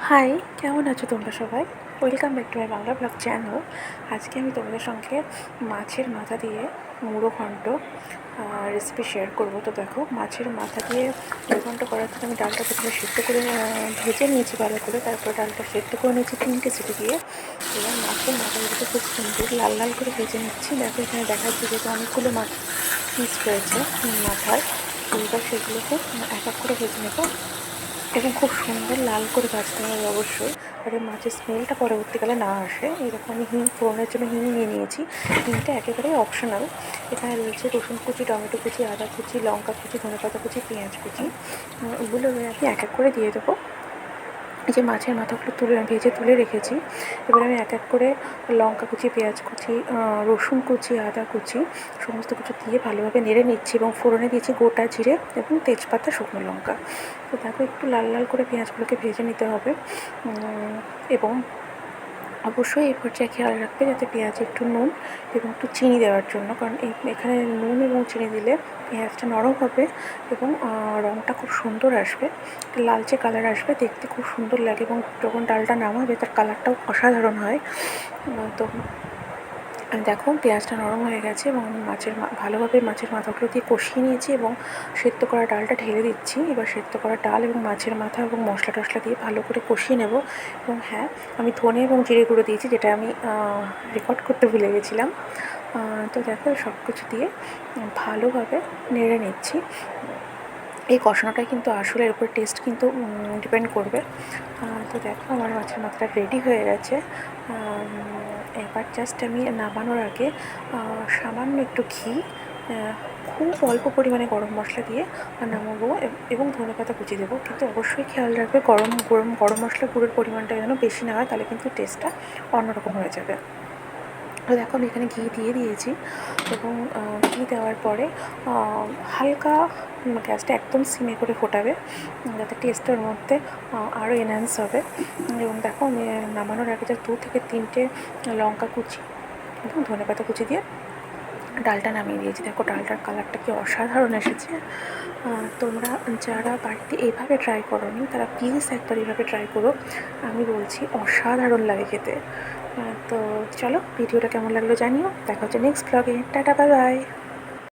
High, কেমন আছো তোমরা সবাই? Welcome back to my Bangla blog channel. আজকে আমি তোমাদের সঙ্গে মাছের মাথা দিয়ে মুড়ো ঘন্ট রেসিপি শেয়ার করবো। তো দেখো, মাছের মাথা দিয়ে মুড়ো ঘন্ট করার জন্য আমি ডালটা প্রথমে সেদ্ধ করে ভেজে নিয়েছি ভালো করে। তারপর ডালটা সেদ্ধ করে নিয়েছি 3টে সিটি দিয়ে। এবার মাছের মাথাগুলোকে খুব সুন্দর লাল লাল করে ভেজে নিচ্ছি। দেখো, এখানে দেখাচ্ছি যে অনেকগুলো মাছ পিস রয়েছে মাথার। এবার সেগুলোকে এক এক করে ভেজে নেবো এবং খুব সুন্দর লাল করে ভাজতে হবে অবশ্যই, যাতে মাছের স্মেলটা পরবর্তীকালে না আসে। এরকম আমি ফোড়নের জন্য হিং নিয়ে নিয়েছি। হিংটা একেবারেই অপশনাল। এখানে রয়েছে রসুন কুচি, টমেটো কুচি, আদা কুচি, লঙ্কা কুচি, ধনেপাতা কুচি, পেঁয়াজ কুচি। এগুলো আমি এক এক করে দিয়ে দেবো। এই যে মাছের মাথাগুলো ভেজে তুলে রেখেছি, এবার আমি এক এক করে লঙ্কা কুচি, পেঁয়াজ কুচি, রসুন কুচি, আদা কুচি সমস্ত কিছু দিয়ে ভালোভাবে নেড়ে নিচ্ছি এবং ফোড়নে দিয়েছি গোটা জিরে এবং তেজপাতা, শুকনো লঙ্কা। তো দেখো, একটু লাল লাল করে পেঁয়াজগুলোকে ভেজে নিতে হবে এবং অবশ্যই এই পর্যায়ে খেয়াল রাখবে যাতে পেঁয়াজে একটু নুন এবং একটু চিনি দেওয়ার জন্য, কারণ এখানে নুন এবং চিনি দিলে পেঁয়াজটা নরম হবে এবং রঙটা খুব সুন্দর আসবে, লালচে কালার আসবে, দেখতে খুব সুন্দর লাগে এবং যখন ডালটা নামাবে তার কালারটাও অসাধারণ হয়। তো দেখো, পেঁয়াজটা নরম হয়ে গেছে এবং আমি ভালোভাবে মাছের মাথাগুলো দিয়ে কষিয়ে নিয়েছি এবং সেদ্ধ করা ডালটা ঢেলে দিচ্ছি। এবার সেদ্ধ করা ডাল এবং মাছের মাথা এবং মশলা টশলা দিয়ে ভালো করে কষিয়ে নেব। এবং হ্যাঁ, আমি ধনে এবং জিরে গুঁড়ো দিয়েছি, যেটা আমি রেকর্ড করতে ভুলে গেছিলাম। তো দেখো, সব কিছু দিয়ে ভালোভাবে নেড়ে নিচ্ছি। এই কষানোটাই কিন্তু আসলে এর উপর টেস্ট কিন্তু ডিপেন্ড করবে। তো দেখো, আমার মাছের মাথাটা রেডি হয়ে গেছে। এবার জাস্ট আমি নামানোর আগে সামান্য একটু ঘি, খুব অল্প পরিমাণে গরম মশলা দিয়ে নামাবো এবং ধনেপাতা কুচি দেবো। কিন্তু অবশ্যই খেয়াল রাখবে গরম মশলা গুঁড়োর পরিমাণটা যেন বেশি না হয়, তাহলে কিন্তু টেস্টটা অন্যরকম হয়ে যাবে। তো দেখো, আমি এখানে ঘি দিয়ে দিয়েছি এবং ঘি দেওয়ার পরে হালকা গ্যাসটা একদম সিমে করে ফোটাবে, যাতে টেস্টের মধ্যে আরও এনহ্যান্স হবে। এবং দেখো, আমি নামানোর আগে যে 2 থেকে 3টে লঙ্কা কুচি এবং ধনেপাতা কুচি দিয়ে ডালটা নামিয়ে দিয়েছি। দেখো, ডালটার কালারটা কি অসাধারণ এসেছে। তোমরা যারা বাড়িতে এইভাবে ট্রাই করোনি তারা প্লিজ একবার এইভাবে ট্রাই করো। আমি বলছি, অসাধারণ লাগে খেতে। তো চলো, ভিডিওটা কেমন লাগলো জানিও। দেখা হচ্ছে নেক্সট ব্লগে। Tata, bye bye.